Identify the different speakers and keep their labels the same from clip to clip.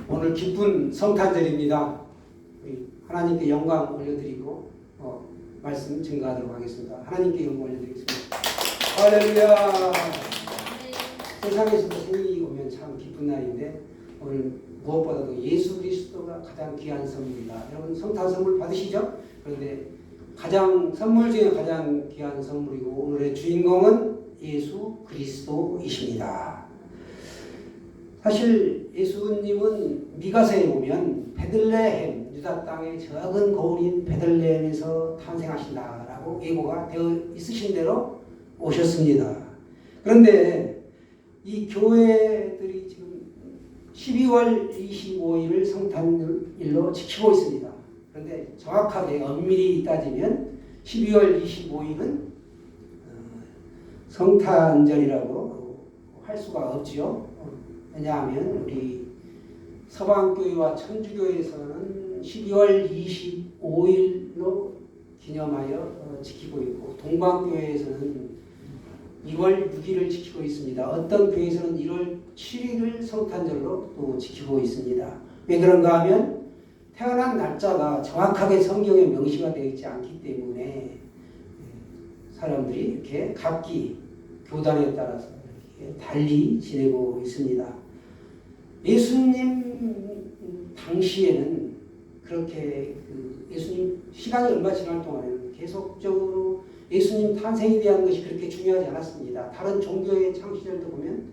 Speaker 1: 오늘 기쁜 성탄절입니다. 우리 하나님께 영광 올려드리고 말씀 증거하도록 하겠습니다. 하나님께 영광 올려드리겠습니다. 할렐루야. 세상에서도 생일이 오면 참 기쁜 날인데 오늘 무엇보다도 예수 그리스도가 가장 귀한 선물이다. 여러분 성탄 선물 받으시죠? 그런데 선물 중에 가장 귀한 선물이고 오늘의 주인공은 예수 그리스도이십니다. 사실 예수님은 미가서에 보면 베들레헴 유다 땅의 적은 고을인 베들레헴에서 탄생하신다라고 예고가 되어 있으신 대로 오셨습니다. 그런데 이 교회들이 지금 12월 25일을 성탄일로 지키고 있습니다. 그런데 정확하게 엄밀히 따지면 12월 25일은 성탄절이라고 할 수가 없지요. 왜냐하면 우리 서방교회와 천주교에서는 12월 25일로 기념하여 지키고 있고 동방교회에서는 1월 6일을 지키고 있습니다. 어떤 교회에서는 1월 7일을 성탄절로 또 지키고 있습니다. 왜 그런가 하면 태어난 날짜가 정확하게 성경에 명시가 되어 있지 않기 때문에 사람들이 이렇게 각기 교단에 따라서 이렇게 달리 지내고 있습니다. 예수님 당시에는 그렇게 예수님 시간이 얼마 지날 동안에는 계속적으로 예수님 탄생에 대한 것이 그렇게 중요하지 않았습니다. 다른 종교의 창시절도 보면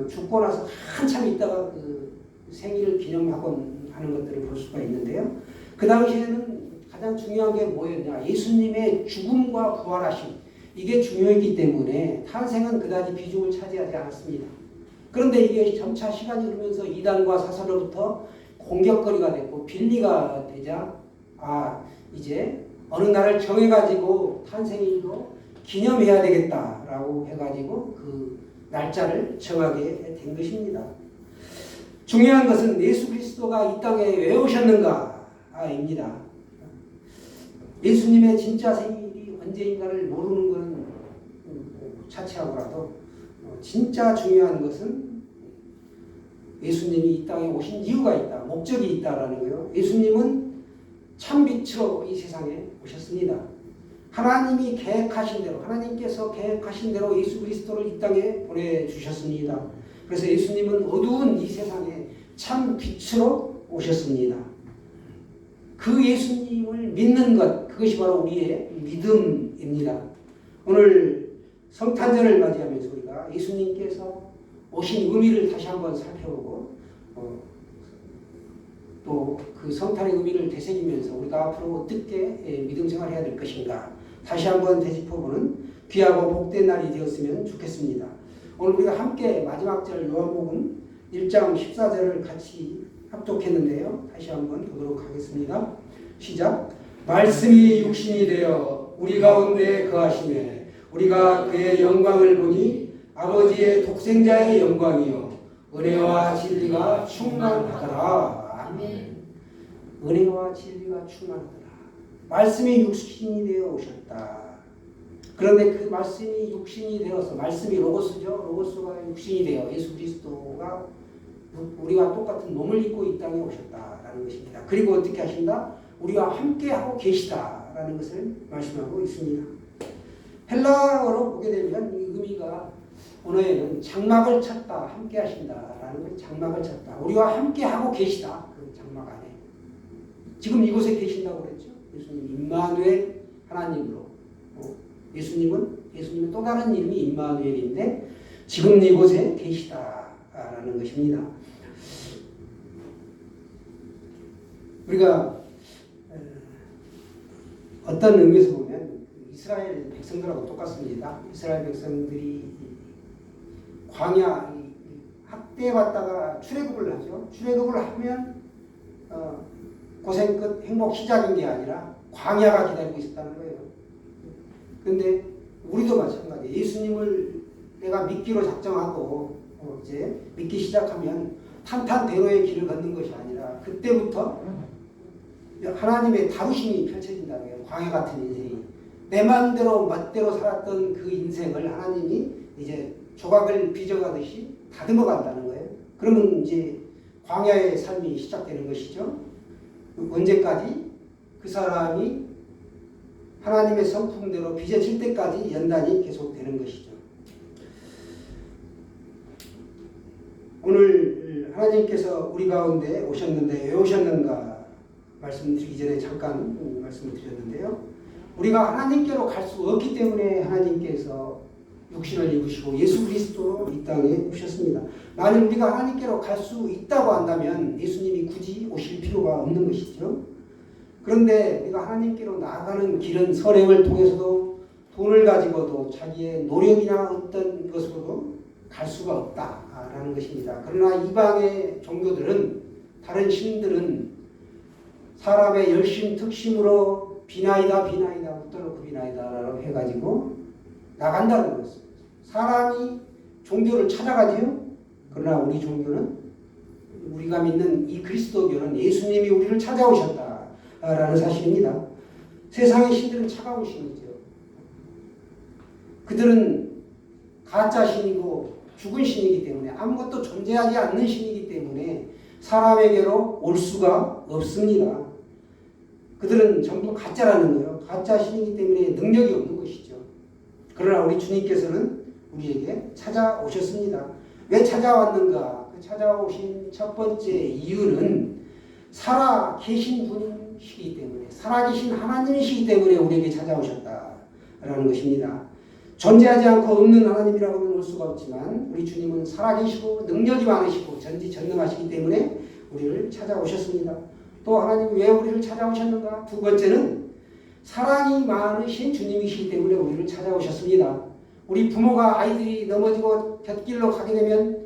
Speaker 1: 죽고 나서 한참 있다가 그 생일을 기념하곤 하는 것들을 볼 수가 있는데요. 그 당시에는 가장 중요한 게 뭐였냐? 예수님의 죽음과 부활하심. 이게 중요했기 때문에 탄생은 그다지 비중을 차지하지 않았습니다. 그런데 이게 점차 시간이 흐르면서 이단과 사설로부터 공격거리가 됐고 빌미가 되자 이제 어느 날을 정해가지고 탄생일로 기념해야 되겠다라고 해가지고 그 날짜를 정하게 된 것입니다. 중요한 것은 예수 그리스도가 이 땅에 왜 오셨는가입니다. 예수님의 진짜 생일이 언제인가를 모르는 것은 차치하고라도 진짜 중요한 것은 예수님이 이 땅에 오신 이유가 있다, 목적이 있다라는 거예요. 예수님은 참빛으로 이 세상에 오셨습니다. 하나님이 계획하신 대로, 하나님께서 계획하신 대로 예수 그리스도를 이 땅에 보내주셨습니다. 그래서 예수님은 어두운 이 세상에 참빛으로 오셨습니다. 그 예수님을 믿는 것, 그것이 바로 우리의 믿음입니다. 오늘 성탄절을 맞이하면서 우리가 예수님께서 오신 의미를 다시 한번 살펴보고 또 그 성탄의 의미를 되새기면서 우리가 앞으로 어떻게 믿음 생활을 해야 될 것인가 다시 한번 되짚어보는 귀하고 복된 날이 되었으면 좋겠습니다. 오늘 우리가 함께 마지막 절 요한복음 1장 14절을 같이 합독했는데요. 다시 한번 보도록 하겠습니다. 시작. 말씀이 육신이 되어 우리 가운데 거하시매 우리가 그의 영광을 보니 아버지의 독생자의 영광이요 은혜와 진리가 충만하더라. 아멘. 은혜와 진리가 충만하더라. 말씀이 육신이 되어 오셨다. 그런데 그 말씀이 육신이 되어서 말씀이 로고스죠. 로고스가 육신이 되어 예수 그리스도가 우리와 똑같은 몸을 입고 이 땅에 오셨다라는 것입니다. 그리고 어떻게 하신다? 우리와 함께하고 계시다라는 것을 말씀하고 있습니다. 헬라어로 보게 되면 이 의미가 언어에는 장막을 쳤다, 함께 하신다라는 걸 장막을 쳤다. 우리와 함께하고 계시다. 그 장막 안에. 지금 이곳에 계신다고 그랬죠. 예수님 임마누엘 하나님으로. 예수님은 또 다른 이름이 임마누엘인데 지금 이곳에 계시다라는 것입니다. 우리가 어떤 의미에서 보면 이스라엘 백성들하고 똑같습니다. 이스라엘 백성들이 광야 학대받다가 출애굽을 하죠. 출애굽을 하면 고생 끝 행복 시작인 게 아니라 광야가 기다리고 있었다는 거예요. 그런데 우리도 마찬가지예요. 예수님을 내가 믿기로 작정하고 이제 믿기 시작하면 탄탄대로의 길을 걷는 것이 아니라 그때부터 하나님의 다루심이 펼쳐진다는 거예요. 광야 같은 인생이. 내 마음대로 멋대로 살았던 그 인생을 하나님이 이제 조각을 빚어가듯이 다듬어 간다는 거예요. 그러면 이제 광야의 삶이 시작되는 것이죠. 언제까지? 그 사람이 하나님의 성품대로 빚어질 때까지 연단이 계속되는 것이죠. 오늘 하나님께서 우리 가운데 오셨는데 왜 오셨는가 말씀드리기 전에 잠깐 말씀을 드렸는데요. 우리가 하나님께로 갈 수 없기 때문에 하나님께서 육신을 입으시고 예수 그리스도로 이 땅에 오셨습니다. 만일 우리가 하나님께로 갈 수 있다고 한다면 예수님이 굳이 오실 필요가 없는 것이죠. 그런데 우리가 하나님께로 나아가는 길은 선행을 통해서도 돈을 가지고도 자기의 노력이나 어떤 것으로도 갈 수가 없다라는 것입니다. 그러나 이방의 종교들은, 다른 신들은 사람의 열심 특심으로 비나이다 웃도놓고 비나이다라고 해가지고 나간다는 것입니다. 사람이 종교를 찾아가지요. 그러나 우리 종교는, 우리가 믿는 이 그리스도교는 예수님이 우리를 찾아오셨다라는 사실입니다. 세상의 신들은 차가운 신이죠. 그들은 가짜 신이고 죽은 신이기 때문에, 아무것도 존재하지 않는 신이기 때문에 사람에게로 올 수가 없습니다. 그들은 전부 가짜라는 거예요. 가짜 신이기 때문에 능력이 없는 것이죠. 그러나 우리 주님께서는 우리에게 찾아오셨습니다. 왜 찾아왔는가? 그 찾아오신 첫 번째 이유는 살아 계신 분이시기 때문에, 살아계신 하나님이시기 때문에 우리에게 찾아오셨다라는 것입니다. 존재하지 않고 없는 하나님이라고는 볼 수가 없지만 우리 주님은 살아계시고 능력이 많으시고 전지전능하시기 때문에 우리를 찾아오셨습니다. 또 하나님이 왜 우리를 찾아오셨는가? 두 번째는 사랑이 많으신 주님이시기 때문에 우리를 찾아오셨습니다. 우리 부모가 아이들이 넘어지고 곁길로 가게 되면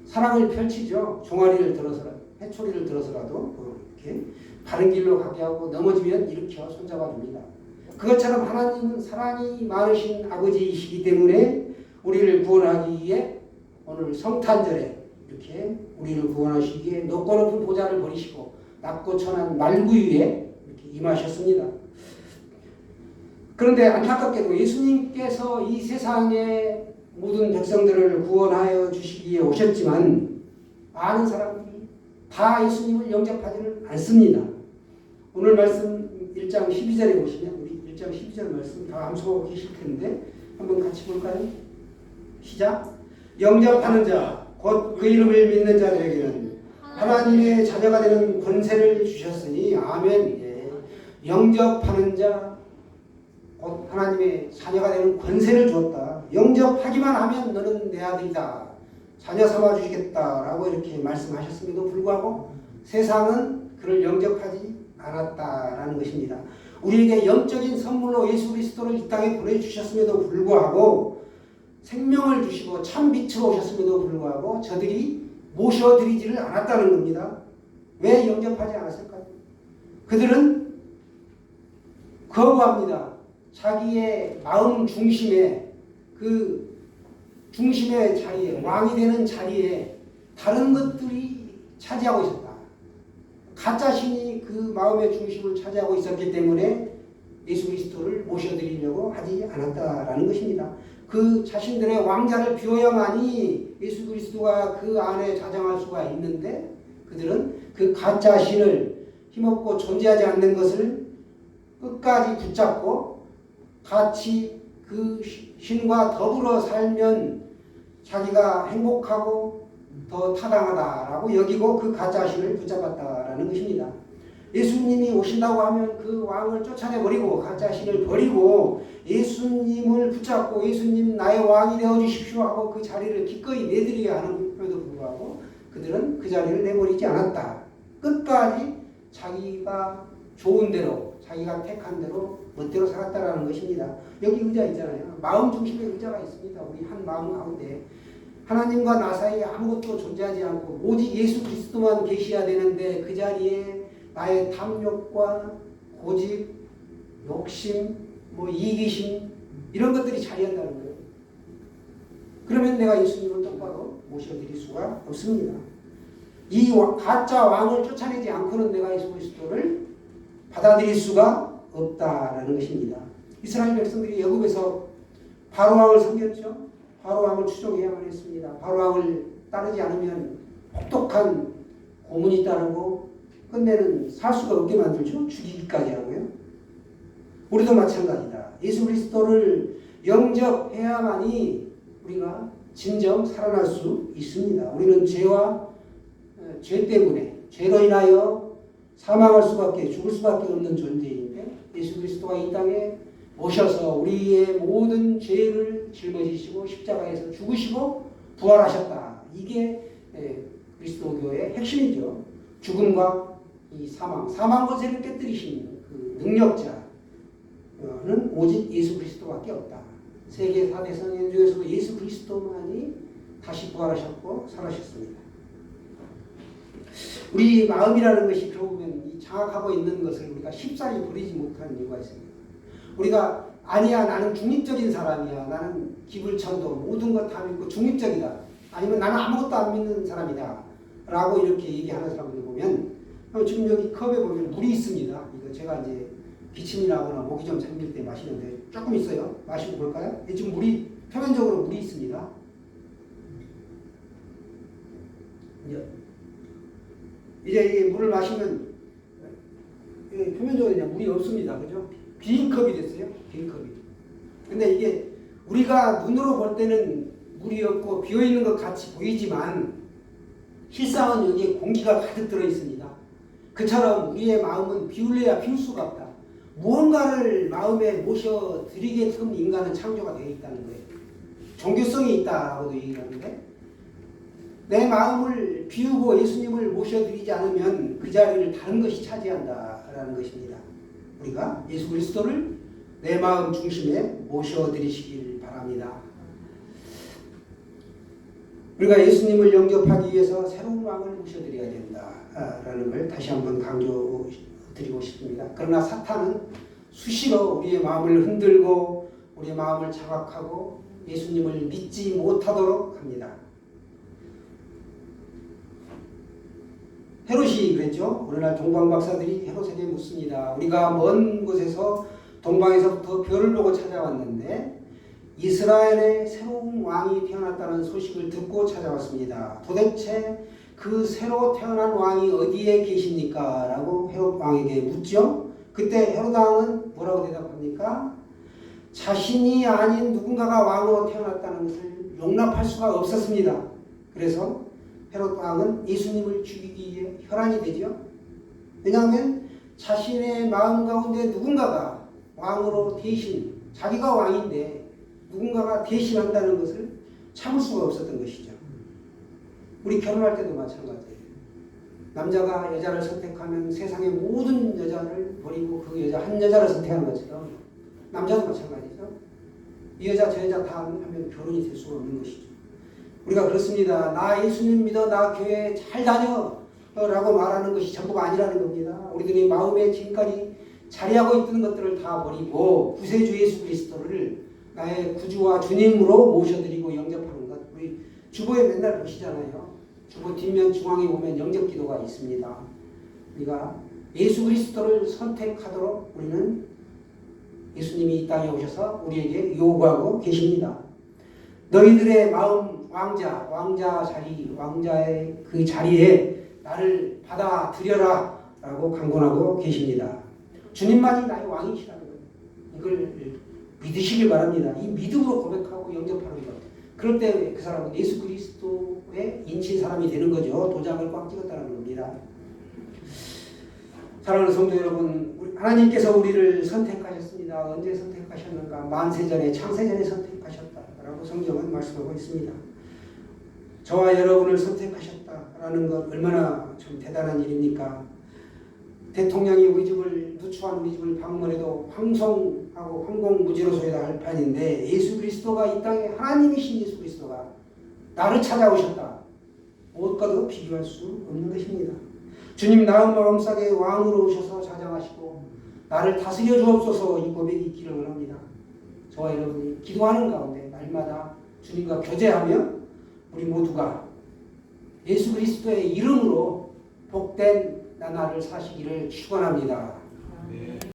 Speaker 1: 사랑을 펼치죠. 종아리를 들어서라도, 회초리를 들어서라도 이렇게 바른 길로 가게 하고, 넘어지면 일으켜 손잡아 줍니다. 그것처럼 하나님은 사랑이 많으신 아버지이시기 때문에 우리를 구원하기 위해 오늘 성탄절에 이렇게 우리를 구원하시기 위해 높고 높은 보좌를 버리시고 낮고 천한 말구 위에 이렇게 임하셨습니다. 그런데 안타깝게도 예수님께서 이 세상의 모든 백성들을 구원하여 주시기 위해 오셨지만 많은 사람들이 다 예수님을 영접하지는 않습니다. 오늘 말씀 1장 12절에 보시면, 우리 1장 12절 말씀 다 암송하고 계실 텐데 한번 같이 볼까요? 시작. 영접하는 자, 곧 그 이름을 믿는 자들에게는 하나님의 자녀가 되는 권세를 주셨으니 아멘. 예. 영접하는 자, 곧 하나님의 자녀가 되는 권세를 주었다. 영접하기만 하면 너는 내 아들이다, 자녀 삼아 주시겠다라고 이렇게 말씀하셨음에도 불구하고 세상은 그를 영접하지 않았다라는 것입니다. 우리에게 영적인 선물로 예수 그리스도를 이 땅에 보내주셨음에도 불구하고, 생명을 주시고 참 빛으로 오셨음에도 불구하고 저들이 모셔드리지를 않았다는 겁니다. 왜 영접하지 않았을까요? 그들은 거부합니다. 자기의 마음 중심에, 그 중심의 자리에, 왕이 되는 자리에 다른 것들이 차지하고 있었다. 가짜 신이 그 마음의 중심을 차지하고 있었기 때문에 예수 그리스도를 모셔드리려고 하지 않았다라는 것입니다. 그 자신들의 왕자를 비워야만이 예수 그리스도가 그 안에 자정할 수가 있는데, 그들은 그 가짜 신을, 힘없고 존재하지 않는 것을 끝까지 붙잡고 같이 그 신과 더불어 살면 자기가 행복하고 더 타당하다라고 여기고 그 가짜 신을 붙잡았다라는 것입니다. 예수님이 오신다고 하면 그 왕을 쫓아내버리고 가짜 신을 버리고 예수님을 붙잡고 예수님 나의 왕이 되어주십시오 하고 그 자리를 기꺼이 내드려야 하는데도 불구하고 그들은 그 자리를 내버리지 않았다. 끝까지 자기가 좋은 대로, 자기가 택한 대로 멋대로 살았다라는 것입니다. 여기 의자 있잖아요. 마음 중심에 의자가 있습니다. 우리 한 마음 가운데 하나님과 나 사이에 아무것도 존재하지 않고 오직 예수 그리스도만 계셔야 되는데, 그 자리에 나의 탐욕과 고집, 욕심, 이기심 이런 것들이 자리한다는 거예요. 그러면 내가 예수님을 똑바로 모셔드릴 수가 없습니다. 이 가짜 왕을 쫓아내지 않고는 내가 예수 그리스도를 받아들일 수가 없다라는 것입니다. 이스라엘 백성들이 애굽에서 바로 왕을 섬겼죠. 바로 왕을 추종해야만 했습니다. 바로 왕을 따르지 않으면 혹독한 고문이 따르고 끝내는 살 수가 없게 만들죠. 죽이기까지 하고요. 우리도 마찬가지다. 예수 그리스도를 영접해야만이 우리가 진정 살아날 수 있습니다. 우리는 죄 때문에 죄로 인하여 사망할 수밖에 죽을 수밖에 없는 존재인데 예수 그리스도가 이 땅에 오셔서 우리의 모든 죄를 짊어지시고 십자가에서 죽으시고 부활하셨다. 이게 그리스도교의 핵심이죠. 죽음과 이 사망 권세를 깨뜨리신 그 능력자는 오직 예수 그리스도밖에 없다. 세계 4대 성인 중에서도 예수 그리스도만이 다시 부활하셨고 살아셨습니다. 우리 마음이라는 것이 결국은 이 장악하고 있는 것을 우리가 쉽사리 버리지 못하는 이유가 있습니다. 우리가 아니야 나는 중립적인 사람이야. 나는 기불천도 모든 것 다 믿고 중립적이다. 아니면 나는 아무것도 안 믿는 사람이다. 라고 이렇게 얘기하는 사람들 보면 지금 여기 컵에 보면 물이 있습니다. 이거 제가 이제 기침이 나거나 목이 좀 잠길 때 마시는데 조금 있어요. 마시고 볼까요? 지금 물이 표면적으로 물이 있습니다. 이제 이 물을 마시면 표면적으로 그냥 물이 없습니다. 그죠? 빈 컵이 됐어요. 빈 컵이. 근데 이게 우리가 눈으로 볼 때는 물이 없고 비어있는 것 같이 보이지만 실상은 여기에 공기가 가득 들어 있습니다. 그처럼 우리의 마음은 비울래야 비울 수가 없다. 무언가를 마음에 모셔드리게끔 인간은 창조가 되어 있다는 거예요. 종교성이 있다라고도 얘기하는데 내 마음을 비우고 예수님을 모셔드리지 않으면 그 자리를 다른 것이 차지한다라는 것입니다. 우리가 예수 그리스도를 내 마음 중심에 모셔드리시길 바랍니다. 우리가 예수님을 영접하기 위해서 새로운 왕을 모셔드려야 된다라는 걸 다시 한번 강조드리고 싶습니다. 그러나 사탄은 수시로 우리의 마음을 흔들고 우리의 마음을 자각하고 예수님을 믿지 못하도록 합니다. 헤롯이 그랬죠. 오늘날 동방 박사들이 헤롯에게 묻습니다. 우리가 먼 곳에서 동방에서부터 별을 보고 찾아왔는데 이스라엘에 새로운 왕이 태어났다는 소식을 듣고 찾아왔습니다. 도대체 그 새로 태어난 왕이 어디에 계십니까? 라고 헤롯 왕에게 묻죠. 그때 헤롯 왕은 뭐라고 대답합니까? 자신이 아닌 누군가가 왕으로 태어났다는 것을 용납할 수가 없었습니다. 그래서 헤롯 왕은 예수님을 죽이기 위해 혈안이 되죠. 왜냐하면 자신의 마음 가운데 누군가가 왕으로 대신, 자기가 왕인데 누군가가 대신한다는 것을 참을 수가 없었던 것이죠. 우리 결혼할 때도 마찬가지예요. 남자가 여자를 선택하면 세상의 모든 여자를 버리고 그 여자 한 여자를 선택하는 것처럼 남자도 마찬가지죠. 이 여자 저 여자 다 하면 결혼이 될 수가 없는 것이죠. 우리가 그렇습니다. 나 예수님 믿어, 나 교회 잘 다녀 라고 말하는 것이 전부가 아니라는 겁니다. 우리들이 마음에 지금까지 자리하고 있던 것들을 다 버리고 구세주 예수 그리스도를 나의 구주와 주님으로 모셔드리고 영접하는 것. 우리 주보에 맨날 보시잖아요. 주보 뒷면 중앙에 보면 영접 기도가 있습니다. 우리가 예수 그리스도를 선택하도록 우리는 예수님이 이 땅에 오셔서 우리에게 요구하고 계십니다. 너희들의 마음 왕자 자리, 왕자의 그 자리에 나를 받아들여라 라고 강권하고 계십니다. 주님만이 나의 왕이시라는 거예요. 이걸 믿으시길 바랍니다. 이 믿음으로 고백하고 영접하는 것. 그럴 때 그 사람은 예수 그리스도의 인친 사람이 되는 거죠. 도장을 꽉 찍었다는 겁니다. 사랑하는 성도 여러분, 하나님께서 우리를 선택하셨습니다. 언제 선택하셨는가? 만세전에 창세전에 선택하셨다라고 성경은 말씀하고 있습니다. 저와 여러분을 선택하셨다라는 것 얼마나 좀 대단한 일입니까? 대통령이 우리 집을 누추한 우리 집을 방문해도 황송하고 황공무지로소이다 할 판인데 예수 그리스도가 이 땅에 하나님이신 예수 그리스도가 나를 찾아오셨다. 무엇과도 비교할 수 없는 것입니다. 주님 나의 마음속에 왕으로 오셔서 자장하시고 나를 다스려 주옵소서 이 고백이 있기를 원합니다. 저와 여러분이 기도하는 가운데 날마다 주님과 교제하며 우리 모두가 예수 그리스도의 이름으로 복된 나날을 사시기를 축원합니다.